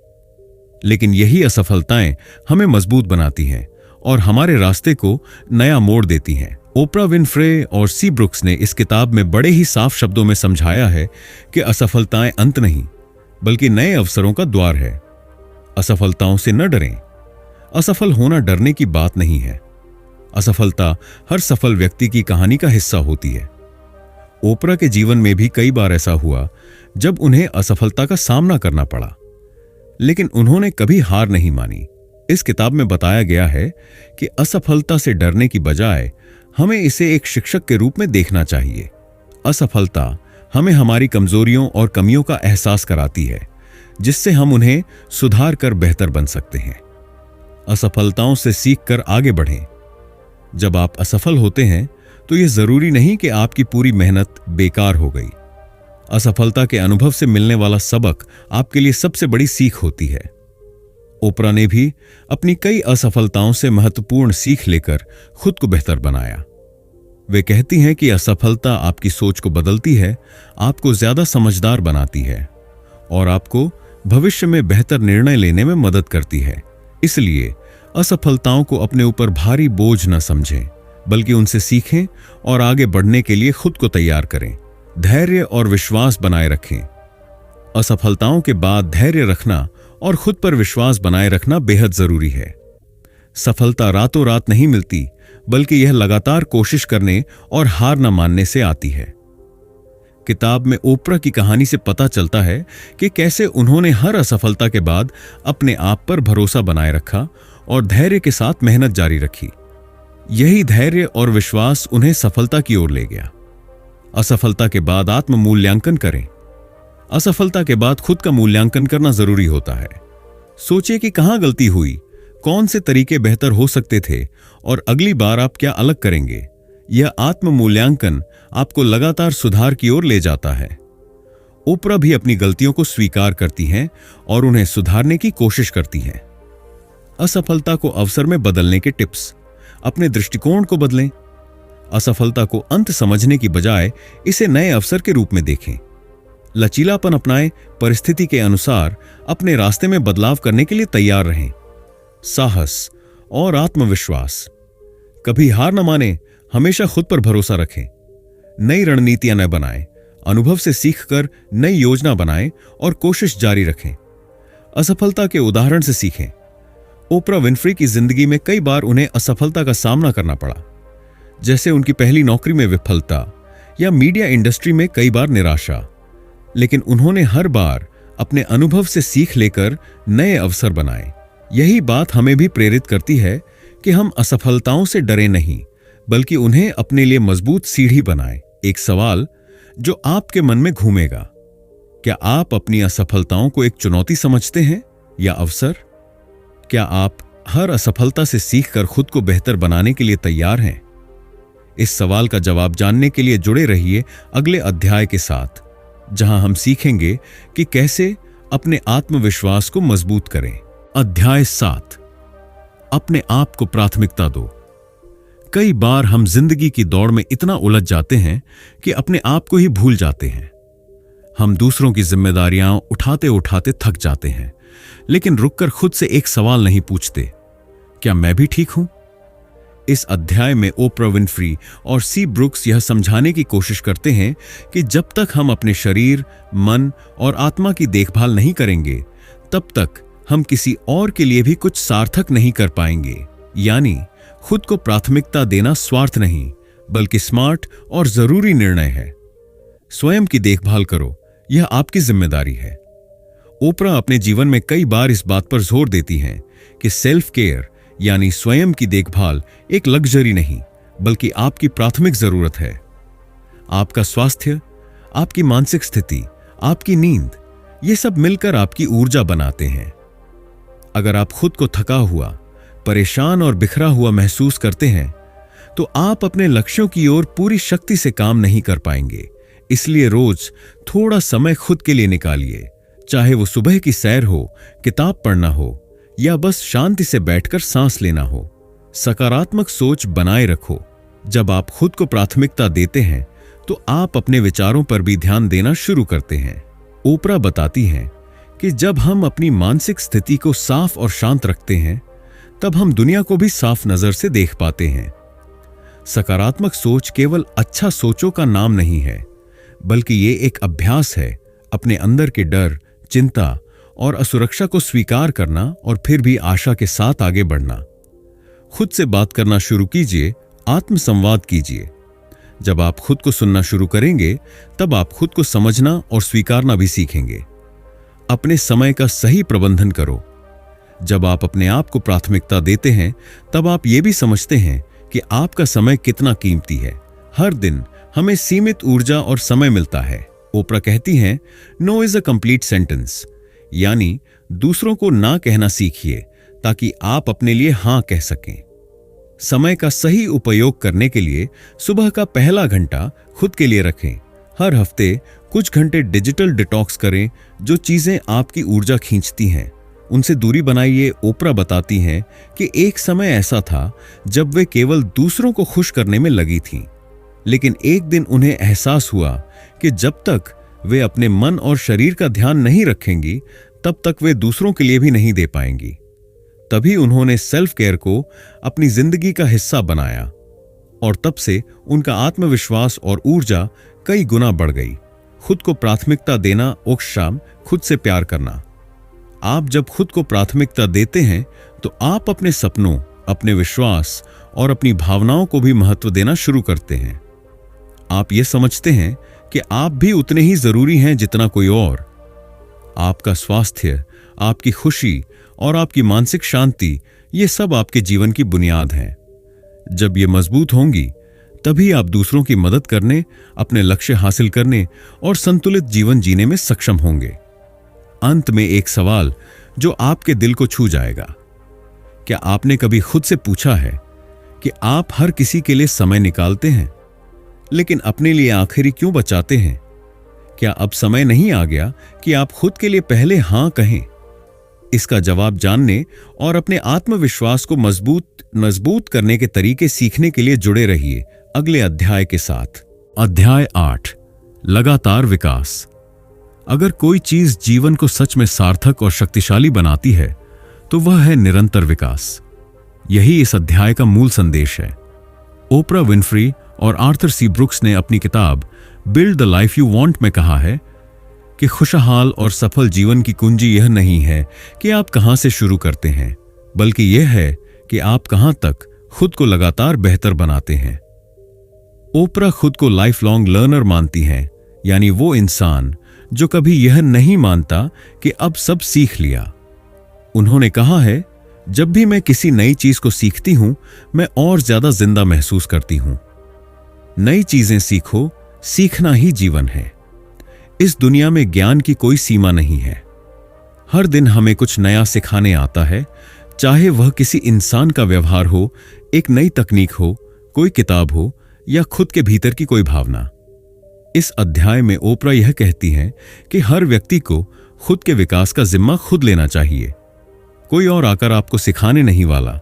लेकिन यही असफलताएं हमें मजबूत बनाती हैं और हमारे रास्ते को नया मोड़ देती हैं। ओपरा विनफ्रे और सी ब्रुक्स ने इस किताब में बड़े ही साफ शब्दों में समझाया है कि असफलताएं अंत नहीं, बल्कि नए अवसरों का द्वार है। असफलताओं से न डरें। असफल होना डरने की बात नहीं है। असफलता हर सफल व्यक्ति की कहानी का हिस्सा होती है। ओपरा के जीवन में भी कई बार ऐसा हुआ जब उन्हें असफलता का सामना करना पड़ा, लेकिन उन्होंने कभी हार नहीं मानी। इस किताब में बताया गया है कि असफलता से डरने की बजाय हमें इसे एक शिक्षक के रूप में देखना चाहिए। असफलता हमें हमारी कमजोरियों और कमियों का एहसास कराती है, जिससे हम उन्हें सुधार कर बेहतर बन सकते हैं। असफलताओं से सीखकर आगे बढ़ें। जब आप असफल होते हैं तो यह जरूरी नहीं कि आपकी पूरी मेहनत बेकार हो गई। असफलता के अनुभव से मिलने वाला सबक आपके लिए सबसे बड़ी सीख होती है। ओपरा ने भी अपनी कई असफलताओं से महत्वपूर्ण सीख लेकर खुद को बेहतर बनाया। वे कहती हैं कि असफलता आपकी सोच को बदलती है, आपको ज्यादा समझदार बनाती है और आपको भविष्य में बेहतर निर्णय लेने में मदद करती है। इसलिए असफलताओं को अपने ऊपर भारी बोझ न समझें, बल्कि उनसे सीखें और आगे बढ़ने के लिए खुद को तैयार करें। धैर्य और विश्वास बनाए रखें। असफलताओं के बाद धैर्य रखना और खुद पर विश्वास बनाए रखना बेहद जरूरी है। सफलता रातों रात नहीं मिलती, बल्कि यह लगातार कोशिश करने और हार न मानने से आती है। किताब में ओपरा की कहानी से पता चलता है कि कैसे उन्होंने हर असफलता के बाद अपने आप पर भरोसा बनाए रखा और धैर्य के साथ मेहनत जारी रखी। यही धैर्य और विश्वास उन्हें सफलता की ओर ले गया। असफलता के बाद आत्म मूल्यांकन करें। असफलता के बाद खुद का मूल्यांकन करना जरूरी होता है। सोचिए कि कहां गलती हुई, कौन से तरीके बेहतर हो सकते थे और अगली बार आप क्या अलग करेंगे। यह आत्म मूल्यांकन आपको लगातार सुधार की ओर ले जाता है। ओपरा भी अपनी गलतियों को स्वीकार करती हैं और उन्हें सुधारने की कोशिश करती हैं। असफलता को अवसर में बदलने के टिप्स। अपने दृष्टिकोण को बदलें। असफलता को अंत समझने की बजाय इसे नए अवसर के रूप में देखें। लचीलापन अपनाएं, परिस्थिति के अनुसार अपने रास्ते में बदलाव करने के लिए तैयार रहें। साहस और आत्मविश्वास। कभी हार न मानें, हमेशा खुद पर भरोसा रखें। नई रणनीतियां न बनाएं, अनुभव से सीखकर नई योजना बनाएं और कोशिश जारी रखें। असफलता के उदाहरण से सीखें। ओपरा विनफ्री की जिंदगी में कई बार उन्हें असफलता का सामना करना पड़ा, जैसे उनकी पहली नौकरी में विफलता या मीडिया इंडस्ट्री में कई बार निराशा। लेकिन उन्होंने हर बार अपने अनुभव से सीख लेकर नए अवसर बनाए। यही बात हमें भी प्रेरित करती है कि हम असफलताओं से डरे नहीं, बल्कि उन्हें अपने लिए मजबूत सीढ़ी बनाएं। एक सवाल जो आपके मन में घूमेगा, क्या आप अपनी असफलताओं को एक चुनौती समझते हैं या अवसर? क्या आप हर असफलता से सीखकर खुद को बेहतर बनाने के लिए तैयार हैं? इस सवाल का जवाब जानने के लिए जुड़े रहिए अगले अध्याय के साथ, जहां हम सीखेंगे कि कैसे अपने आत्मविश्वास को मजबूत करें। अध्याय 7, अपने आप को प्राथमिकता दो। कई बार हम जिंदगी की दौड़ में इतना उलझ जाते हैं कि अपने आप को ही भूल जाते हैं। हम दूसरों की जिम्मेदारियां उठाते उठाते थक जाते हैं, लेकिन रुककर खुद से एक सवाल नहीं पूछते, क्या मैं भी ठीक हूं? इस अध्याय में ओपरा विनफ्री और सी ब्रुक्स यह समझाने की कोशिश करते हैं कि जब तक हम अपने शरीर, मन और आत्मा की देखभाल नहीं करेंगे, तब तक हम किसी और के लिए भी कुछ सार्थक नहीं कर पाएंगे। यानी खुद को प्राथमिकता देना स्वार्थ नहीं, बल्कि स्मार्ट और जरूरी निर्णय है। स्वयं की देखभाल करो, यह आपकी जिम्मेदारी है। ओपरा अपने जीवन में कई बार इस बात पर जोर देती हैं कि सेल्फ केयर यानी स्वयं की देखभाल एक लग्जरी नहीं, बल्कि आपकी प्राथमिक जरूरत है। आपका स्वास्थ्य, आपकी मानसिक स्थिति, आपकी नींद, ये सब मिलकर आपकी ऊर्जा बनाते हैं। अगर आप खुद को थका हुआ, परेशान और बिखरा हुआ महसूस करते हैं, तो आप अपने लक्ष्यों की ओर पूरी शक्ति से काम नहीं कर पाएंगे। इसलिए रोज थोड़ा समय खुद के लिए निकालिए, चाहे वो सुबह की सैर हो, किताब पढ़ना हो या बस शांति से बैठकर सांस लेना हो। सकारात्मक सोच बनाए रखो। जब आप खुद को प्राथमिकता देते हैं तो आप अपने विचारों पर भी ध्यान देना शुरू करते हैं। ओपरा बताती हैं कि जब हम अपनी मानसिक स्थिति को साफ और शांत रखते हैं तब हम दुनिया को भी साफ नजर से देख पाते हैं। सकारात्मक सोच केवल अच्छा सोचों का नाम नहीं है, बल्कि ये एक अभ्यास है अपने अंदर के डर, चिंता और असुरक्षा को स्वीकार करना और फिर भी आशा के साथ आगे बढ़ना। खुद से बात करना शुरू कीजिए, आत्मसंवाद कीजिए। जब आप खुद को सुनना शुरू करेंगे तब आप खुद को समझना और स्वीकारना भी सीखेंगे। अपने समय का सही प्रबंधन करो। जब आप अपने आप को प्राथमिकता देते हैं तब आप ये भी समझते हैं कि आपका समय कितना कीमती है। हर दिन हमें सीमित ऊर्जा और समय मिलता है। ओपरा कहती हैं, no is a complete sentence, यानी दूसरों को ना कहना सीखिए ताकि आप अपने लिए हां कह सकें। समय का सही उपयोग करने के लिए सुबह का पहला घंटा खुद के लिए रखें। हर हफ्ते कुछ घंटे डिजिटल डिटॉक्स करें। जो चीजें आपकी ऊर्जा खींचती हैं उनसे दूरी बनाइए। ओपरा बताती हैं कि एक समय ऐसा था जब वे केवल दूसरों को खुश करने में लगी थीं, लेकिन एक दिन उन्हें एहसास हुआ कि जब तक वे अपने मन और शरीर का ध्यान नहीं रखेंगी तब तक वे दूसरों के लिए भी नहीं दे पाएंगी। तभी उन्होंने सेल्फ केयर को अपनी जिंदगी का हिस्सा बनाया और तब से उनका आत्मविश्वास और ऊर्जा कई गुना बढ़ गई। खुद को प्राथमिकता देना और शाम खुद से प्यार करना। आप जब खुद को प्राथमिकता देते हैं तो आप अपने सपनों, अपने विश्वास और अपनी भावनाओं को भी महत्व देना शुरू करते हैं। आप ये समझते हैं कि आप भी उतने ही जरूरी हैं जितना कोई और। आपका स्वास्थ्य, आपकी खुशी और आपकी मानसिक शांति, ये सब आपके जीवन की बुनियाद हैं। जब ये मजबूत होंगी तभी आप दूसरों की मदद करने, अपने लक्ष्य हासिल करने और संतुलित जीवन जीने में सक्षम होंगे। अंत में एक सवाल जो आपके दिल को छू जाएगा। क्या आपने कभी खुद से पूछा है कि आप हर किसी के लिए समय निकालते हैं, लेकिन अपने लिए आखिरी क्यों बचाते हैं? क्या अब समय नहीं आ गया कि आप खुद के लिए पहले हां कहें? इसका जवाब जानने और अपने आत्मविश्वास को मजबूत करने के तरीके सीखने के लिए जुड़े रहिए अगले अध्याय के साथ। अध्याय 8, लगातार विकास। अगर कोई चीज जीवन को सच में सार्थक और शक्तिशाली बनाती है तो वह है निरंतर विकास। यही इस अध्याय का मूल संदेश है। ओपरा विनफ्री और आर्थर सी ब्रुक्स ने अपनी किताब build the life you want में कहा है कि खुशहाल और सफल जीवन की कुंजी यह नहीं है कि आप कहां से शुरू करते हैं, बल्कि यह है कि आप कहां तक खुद को लगातार बेहतर बनाते हैं। ओपरा खुद को लाइफ लॉन्ग लर्नर मानती हैं, यानी वो इंसान जो कभी यह नहीं मानता कि अब सब सीख लिया। उन्होंने कहा है, जब भी मैं किसी नई चीज को सीखती हूं मैं और ज्यादा जिंदा महसूस करती हूं। नई चीजें सीखो, सीखना ही जीवन है। इस दुनिया में ज्ञान की कोई सीमा नहीं है। हर दिन हमें कुछ नया सिखाने आता है, चाहे वह किसी इंसान का व्यवहार हो, एक नई तकनीक हो, कोई किताब हो या खुद के भीतर की कोई भावना। इस अध्याय में ओपरा यह कहती हैं कि हर व्यक्ति को खुद के विकास का जिम्मा खुद लेना चाहिए। कोई और आकर आपको सिखाने नहीं वाला।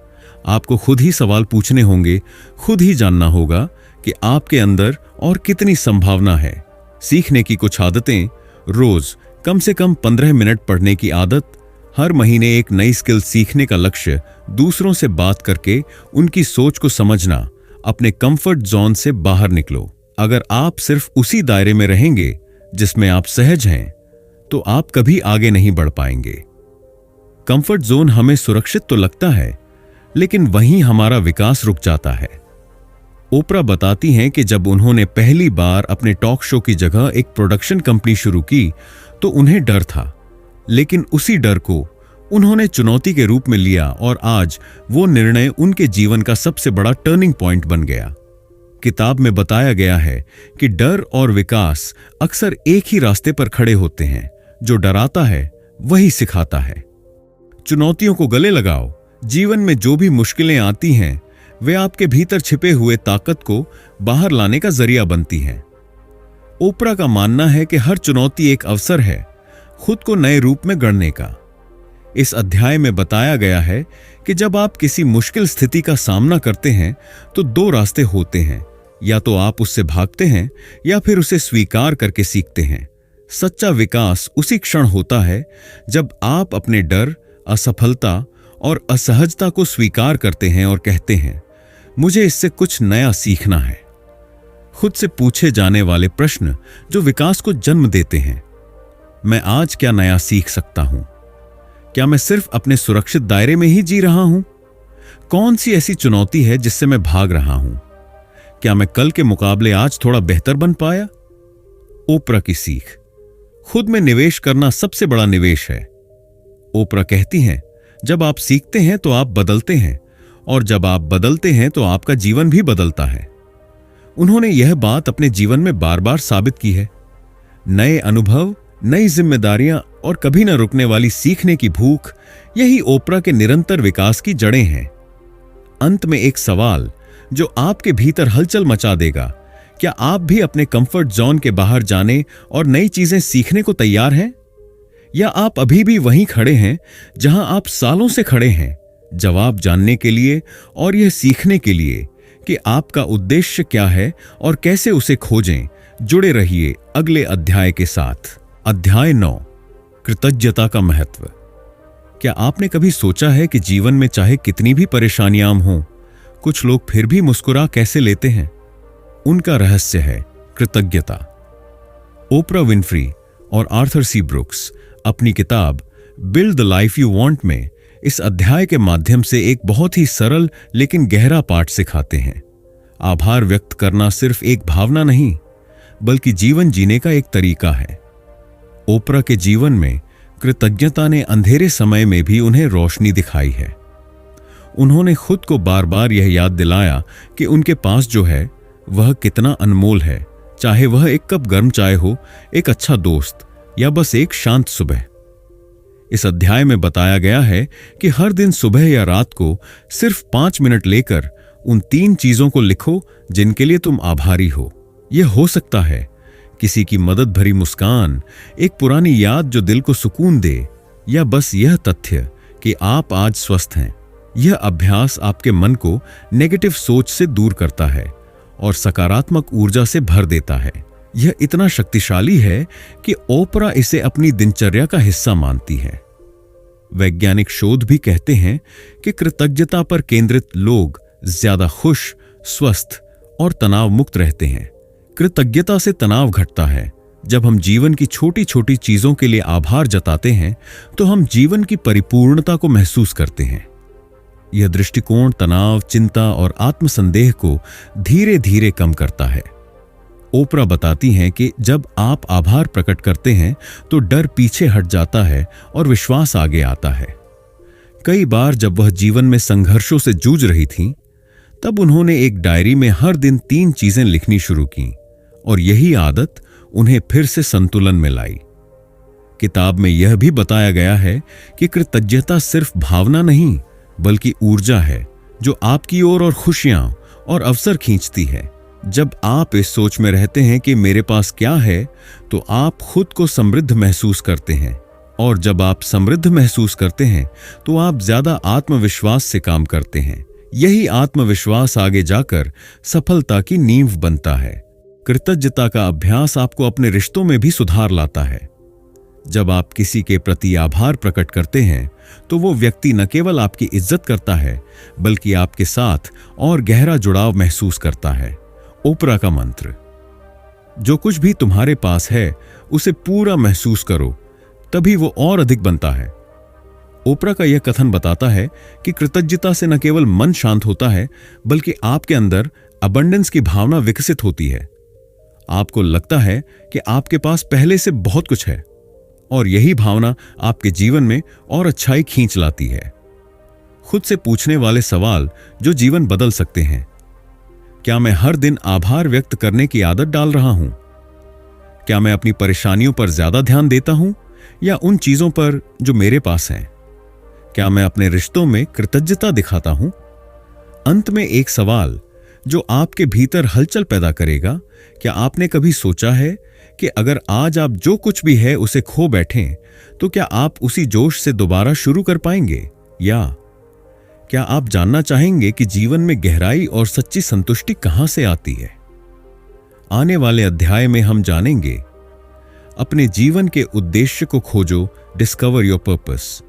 आपको खुद ही सवाल पूछने होंगे, खुद ही जानना होगा कि आपके अंदर और कितनी संभावना है। सीखने की कुछ आदतें, रोज कम से कम 15 मिनट पढ़ने की आदत, हर महीने एक नई स्किल सीखने का लक्ष्य, दूसरों से बात करके उनकी सोच को समझना, अपने कंफर्ट जोन से बाहर निकलो। अगर आप सिर्फ उसी दायरे में रहेंगे जिसमें आप सहज हैं तो आप कभी आगे नहीं बढ़ पाएंगे। कंफर्ट जोन हमें सुरक्षित तो लगता है, लेकिन वहीं हमारा विकास रुक जाता है। ओपरा बताती हैं कि जब उन्होंने पहली बार अपने टॉक शो की जगह एक प्रोडक्शन कंपनी शुरू की तो उन्हें डर था, लेकिन उसी डर को उन्होंने चुनौती के रूप में लिया और आज वो निर्णय उनके जीवन का सबसे बड़ा टर्निंग पॉइंट बन गया। किताब में बताया गया है कि डर और विकास अक्सर एक ही रास्ते पर खड़े होते हैं। जो डराता है वही सिखाता है। चुनौतियों को गले लगाओ। जीवन में जो भी मुश्किलें आती हैं वे आपके भीतर छिपे हुए ताकत को बाहर लाने का जरिया बनती हैं। ओपरा का मानना है कि हर चुनौती एक अवसर है खुद को नए रूप में गढ़ने का। इस अध्याय में बताया गया है कि जब आप किसी मुश्किल स्थिति का सामना करते हैं तो दो रास्ते होते हैं, या तो आप उससे भागते हैं या फिर उसे स्वीकार करके सीखते हैं। सच्चा विकास उसी क्षण होता है जब आप अपने डर, असफलता और असहजता को स्वीकार करते हैं और कहते हैं, मुझे इससे कुछ नया सीखना है। खुद से पूछे जाने वाले प्रश्न जो विकास को जन्म देते हैं। मैं आज क्या नया सीख सकता हूं? क्या मैं सिर्फ अपने सुरक्षित दायरे में ही जी रहा हूं? कौन सी ऐसी चुनौती है जिससे मैं भाग रहा हूं? क्या मैं कल के मुकाबले आज थोड़ा बेहतर बन पाया? ओपरा की सीख। खुद में निवेश करना सबसे बड़ा निवेश है। ओपरा कहती हैं, जब आप सीखते हैं तो आप बदलते हैं, और जब आप बदलते हैं तो आपका जीवन भी बदलता है। उन्होंने यह बात अपने जीवन में बार बार साबित की है। नए अनुभव, नई जिम्मेदारियां और कभी न रुकने वाली सीखने की भूख, यही ओपरा के निरंतर विकास की जड़ें हैं। अंत में एक सवाल जो आपके भीतर हलचल मचा देगा, क्या आप भी अपने कंफर्ट जोन के बाहर जाने और नई चीजें सीखने को तैयार हैं? या आप अभी भी वहीं खड़े हैं जहां आप सालों से खड़े हैं, जवाब जानने के लिए और यह सीखने के लिए कि आपका उद्देश्य क्या है और कैसे उसे खोजें। जुड़े रहिए अगले अध्याय के साथ। अध्याय 9, कृतज्ञता का महत्व। क्या आपने कभी सोचा है कि जीवन में चाहे कितनी भी परेशानियां हों, कुछ लोग फिर भी मुस्कुरा कैसे लेते हैं? उनका रहस्य है कृतज्ञता। ओपरा विनफ्री और आर्थर सी ब्रुक्स अपनी किताब build the life you want में इस अध्याय के माध्यम से एक बहुत ही सरल लेकिन गहरा पाठ सिखाते हैं। आभार व्यक्त करना सिर्फ एक भावना नहीं, बल्कि जीवन जीने का एक तरीका है। ओपरा के जीवन में कृतज्ञता ने अंधेरे समय में भी उन्हें रोशनी दिखाई है। उन्होंने खुद को बार बार यह याद दिलाया कि उनके पास जो है वह कितना अनमोल है, चाहे वह एक कप गर्म चाय हो, एक अच्छा दोस्त या बस एक शांत सुबह। इस अध्याय में बताया गया है कि हर दिन सुबह या रात को सिर्फ 5 मिनट लेकर उन 3 चीजों को लिखो जिनके लिए तुम आभारी हो। यह हो सकता है किसी की मदद भरी मुस्कान, एक पुरानी याद जो दिल को सुकून दे, या बस यह तथ्य कि आप आज स्वस्थ हैं। यह अभ्यास आपके मन को नेगेटिव सोच से दूर करता है और सकारात्मक ऊर्जा से भर देता है। यह इतना शक्तिशाली है कि ओपरा इसे अपनी दिनचर्या का हिस्सा मानती है। वैज्ञानिक शोध भी कहते हैं कि कृतज्ञता पर केंद्रित लोग ज्यादा खुश, स्वस्थ और तनाव मुक्त रहते हैं। कृतज्ञता से तनाव घटता है। जब हम जीवन की छोटी छोटी चीजों के लिए आभार जताते हैं तो हम जीवन की परिपूर्णता को महसूस करते हैं। यह दृष्टिकोण तनाव, चिंता और आत्मसंदेह को धीरे धीरे कम करता है। ओपरा बताती हैं कि जब आप आभार प्रकट करते हैं तो डर पीछे हट जाता है और विश्वास आगे आता है। कई बार जब वह जीवन में संघर्षों से जूझ रही थीं, तब उन्होंने एक डायरी में हर दिन 3 चीजें लिखनी शुरू की और यही आदत उन्हें फिर से संतुलन में लाई। किताब में यह भी बताया गया है कि कृतज्ञता सिर्फ भावना नहीं, बल्कि ऊर्जा है जो आपकी ओर और खुशियां और अवसर खींचती है। जब आप इस सोच में रहते हैं कि मेरे पास क्या है, तो आप खुद को समृद्ध महसूस करते हैं, और जब आप समृद्ध महसूस करते हैं तो आप ज्यादा आत्मविश्वास से काम करते हैं। यही आत्मविश्वास आगे जाकर सफलता की नींव बनता है। कृतज्ञता का अभ्यास आपको अपने रिश्तों में भी सुधार लाता है। जब आप किसी के प्रति आभार प्रकट करते हैं तो वो व्यक्ति न केवल आपकी इज्जत करता है, बल्कि आपके साथ और गहरा जुड़ाव महसूस करता है। ओपरा का मंत्र, जो कुछ भी तुम्हारे पास है उसे पूरा महसूस करो, तभी वो और अधिक बनता है। ओपरा का यह कथन बताता है कि कृतज्ञता से न केवल मन शांत होता है, बल्कि आपके अंदर अबंडेंस की भावना विकसित होती है। आपको लगता है कि आपके पास पहले से बहुत कुछ है, और यही भावना आपके जीवन में और अच्छाई खींच लाती है। खुद से पूछने वाले सवाल जो जीवन बदल सकते हैं। क्या मैं हर दिन आभार व्यक्त करने की आदत डाल रहा हूं? क्या मैं अपनी परेशानियों पर ज्यादा ध्यान देता हूं या उन चीजों पर जो मेरे पास हैं? क्या मैं अपने रिश्तों में कृतज्ञता दिखाता हूं? अंत में एक सवाल जो आपके भीतर हलचल पैदा करेगा, क्या आपने कभी सोचा है कि अगर आज आप जो कुछ भी है उसे खो बैठें, तो क्या आप उसी जोश से दोबारा शुरू कर पाएंगे? या क्या आप जानना चाहेंगे कि जीवन में गहराई और सच्ची संतुष्टि कहां से आती है? आने वाले अध्याय में हम जानेंगे। अपने जीवन के उद्देश्य को खोजो, डिस्कवर योर पर्पस,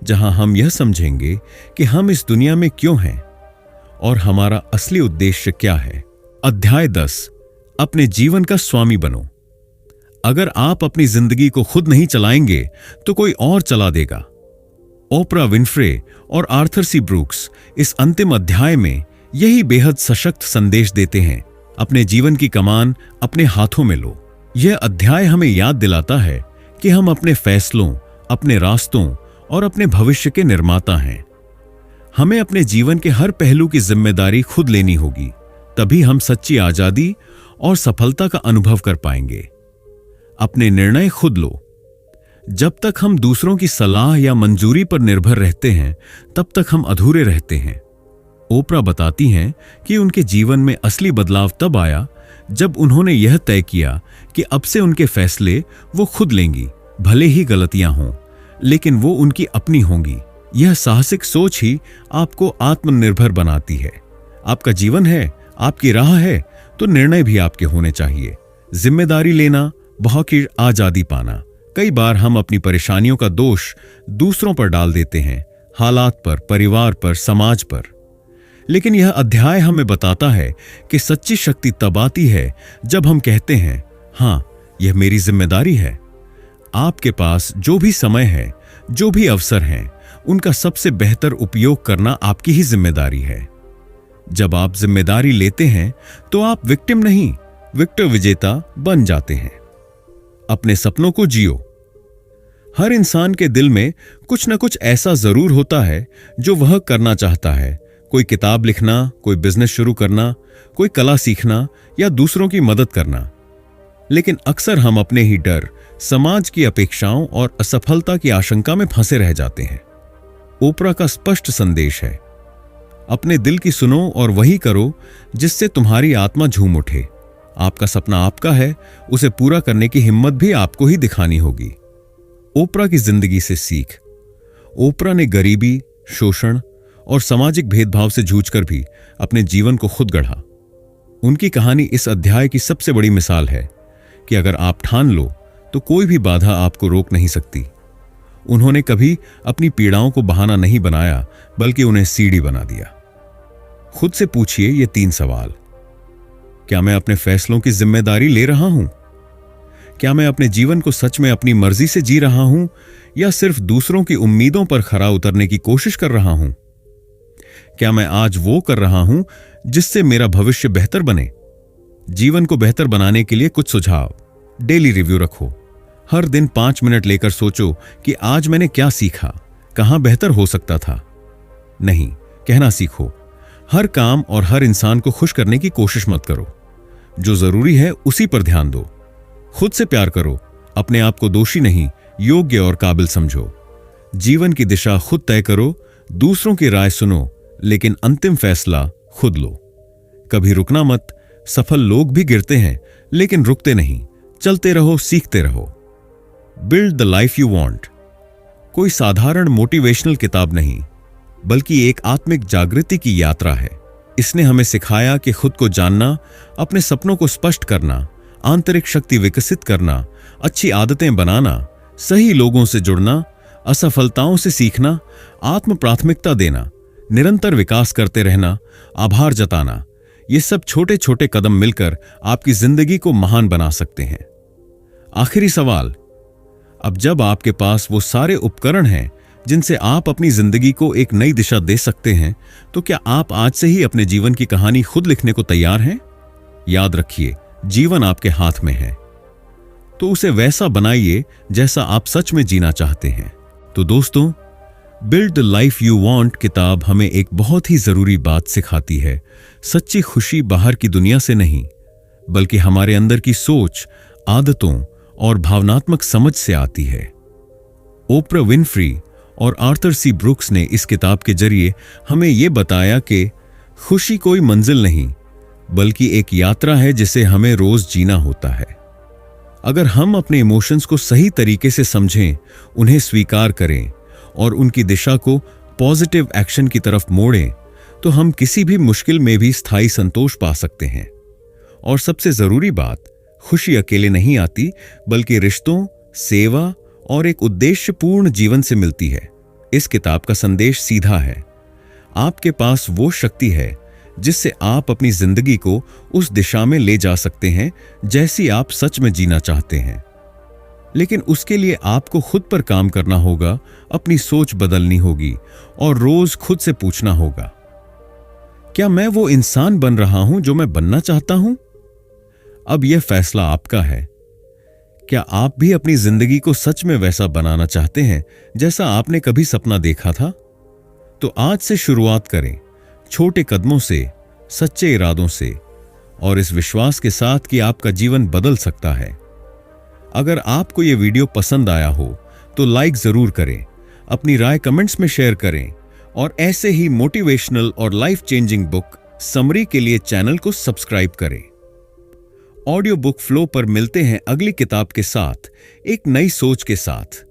जहां हम यह समझेंगे कि हम इस दुनिया में क्यों हैं और हमारा असली उद्देश्य क्या है। अध्याय 10, अपने जीवन का स्वामी बनो। अगर आप अपनी जिंदगी को खुद नहीं चलाएंगे तो कोई और चला देगा। ओपरा विनफ्रे और आर्थर सी ब्रूक्स इस अंतिम अध्याय में यही बेहद सशक्त संदेश देते हैं। अपने जीवन की कमान अपने हाथों में लो। यह अध्याय हमें याद दिलाता है कि हम अपने फैसलों, अपने रास्तों और अपने भविष्य के निर्माता हैं। हमें अपने जीवन के हर पहलू की जिम्मेदारी खुद लेनी होगी, तभी हम सच्ची आजादी और सफलता का अनुभव कर पाएंगे। अपने निर्णय खुद लो। जब तक हम दूसरों की सलाह या मंजूरी पर निर्भर रहते हैं, तब तक हम अधूरे रहते हैं। ओपरा बताती हैं कि उनके जीवन में असली बदलाव तब आया जब उन्होंने यह तय किया कि अब से उनके फैसले वो खुद लेंगी, भले ही गलतियां हों, लेकिन वो उनकी अपनी होंगी। यह साहसिक सोच ही आपको आत्मनिर्भर बनाती है। आपका जीवन है, आपकी राह है, तो निर्णय भी आपके होने चाहिए। जिम्मेदारी लेना, बहुत ही आजादी पाना। कई बार हम अपनी परेशानियों का दोष दूसरों पर डाल देते हैं, हालात पर, परिवार पर, समाज पर। लेकिन यह अध्याय हमें बताता है कि सच्ची शक्ति तब आती है जब हम कहते हैं, हां, यह मेरी जिम्मेदारी है। आपके पास जो भी समय है, जो भी अवसर हैं, उनका सबसे बेहतर उपयोग करना आपकी ही जिम्मेदारी है। जब आप जिम्मेदारी लेते हैं तो आप विक्टिम नहीं, विक्टर विजेता बन जाते हैं। अपने सपनों को जियो। हर इंसान के दिल में कुछ न कुछ ऐसा जरूर होता है जो वह करना चाहता है। कोई किताब लिखना, कोई बिजनेस शुरू करना, कोई कला सीखना या दूसरों की मदद करना। लेकिन अक्सर हम अपने ही डर, समाज की अपेक्षाओं और असफलता की आशंका में फंसे रह जाते हैं। ओपरा का स्पष्ट संदेश है, अपने दिल की सुनो और वही करो जिससे तुम्हारी आत्मा झूम उठे। आपका सपना आपका है, उसे पूरा करने की हिम्मत भी आपको ही दिखानी होगी। ओपरा की जिंदगी से सीख। ओपरा ने गरीबी, शोषण और सामाजिक भेदभाव से जूझकर भी अपने जीवन को खुद गढ़ा। उनकी कहानी इस अध्याय की सबसे बड़ी मिसाल है कि अगर आप ठान लो तो कोई भी बाधा आपको रोक नहीं सकती। उन्होंने कभी अपनी पीड़ाओं को बहाना नहीं बनाया, बल्कि उन्हें सीढ़ी बना दिया। खुद से पूछिए ये 3 सवाल। क्या मैं अपने फैसलों की जिम्मेदारी ले रहा हूं? क्या मैं अपने जीवन को सच में अपनी मर्जी से जी रहा हूं या सिर्फ दूसरों की उम्मीदों पर खरा उतरने की कोशिश कर रहा हूं? क्या मैं आज वो कर रहा हूं जिससे मेरा भविष्य बेहतर बने? जीवन को बेहतर बनाने के लिए कुछ सुझाव। डेली रिव्यू रखो। हर दिन 5 मिनट लेकर सोचो कि आज मैंने क्या सीखा, कहां बेहतर हो सकता था। नहीं, कहना सीखो। हर काम और हर इंसान को खुश करने की कोशिश मत करो। जो जरूरी है उसी पर ध्यान दो। खुद से प्यार करो। अपने आप को दोषी नहीं, योग्य और काबिल समझो। जीवन की दिशा खुद तय करो। दूसरों की राय सुनो, लेकिन अंतिम फैसला खुद लो। कभी रुकना मत। सफल लोग भी गिरते हैं, लेकिन रुकते नहीं। चलते रहो, सीखते रहो। Build the life you want कोई साधारण मोटिवेशनल किताब नहीं, बल्कि एक आत्मिक जागृति की यात्रा है। इसने हमें सिखाया कि खुद को जानना, अपने सपनों को स्पष्ट करना, आंतरिक शक्ति विकसित करना, अच्छी आदतें बनाना, सही लोगों से जुड़ना, असफलताओं से सीखना, आत्म प्राथमिकता देना, निरंतर विकास करते रहना, आभार जताना, ये सब छोटे छोटे कदम मिलकर आपकी जिंदगी को महान बना सकते हैं। आखिरी सवाल, अब जब आपके पास वो सारे उपकरण हैं जिनसे आप अपनी जिंदगी को एक नई दिशा दे सकते हैं, तो क्या आप आज से ही अपने जीवन की कहानी खुद लिखने को तैयार हैं? याद रखिए, जीवन आपके हाथ में है, तो उसे वैसा बनाइए जैसा आप सच में जीना चाहते हैं। तो दोस्तों, build the life you want किताब हमें एक बहुत ही जरूरी बात सिखाती है। सच्ची खुशी बाहर की दुनिया से नहीं, बल्कि हमारे अंदर की सोच, आदतों और भावनात्मक समझ से आती है। ओपरा विनफ्री और आर्थर सी ब्रूक्स ने इस किताब के जरिए हमें यह बताया कि खुशी कोई मंजिल नहीं, बल्कि एक यात्रा है जिसे हमें रोज जीना होता है। अगर हम अपने इमोशंस को सही तरीके से समझें, उन्हें स्वीकार करें और उनकी दिशा को पॉजिटिव एक्शन की तरफ मोड़ें, तो हम किसी भी मुश्किल में भी स्थायी संतोष पा सकते हैं। और सबसे जरूरी बात, खुशी अकेले नहीं आती, बल्कि रिश्तों, सेवा और एक उद्देश्यपूर्ण जीवन से मिलती है। इस किताब का संदेश सीधा है। आपके पास वो शक्ति है जिससे आप अपनी जिंदगी को उस दिशा में ले जा सकते हैं जैसी आप सच में जीना चाहते हैं। लेकिन उसके लिए आपको खुद पर काम करना होगा, अपनी सोच बदलनी होगी और रोज खुद से पूछना होगा, क्या मैं वो इंसान बन रहा हूं जो मैं बनना चाहता हूं? अब यह फैसला आपका है। क्या आप भी अपनी जिंदगी को सच में वैसा बनाना चाहते हैं जैसा आपने कभी सपना देखा था? तो आज से शुरुआत करें, छोटे कदमों से, सच्चे इरादों से और इस विश्वास के साथ कि आपका जीवन बदल सकता है। अगर आपको यह वीडियो पसंद आया हो तो लाइक जरूर करें, अपनी राय कमेंट्स में शेयर करें और ऐसे ही मोटिवेशनल और लाइफ चेंजिंग बुक समरी के लिए चैनल को सब्सक्राइब करें। ऑडियो बुक फ्लो पर मिलते हैं अगली किताब के साथ, एक नई सोच के साथ।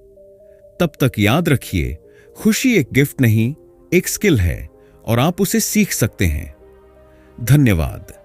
तब तक याद रखिए, खुशी एक गिफ्ट नहीं, एक स्किल है और आप उसे सीख सकते हैं। धन्यवाद।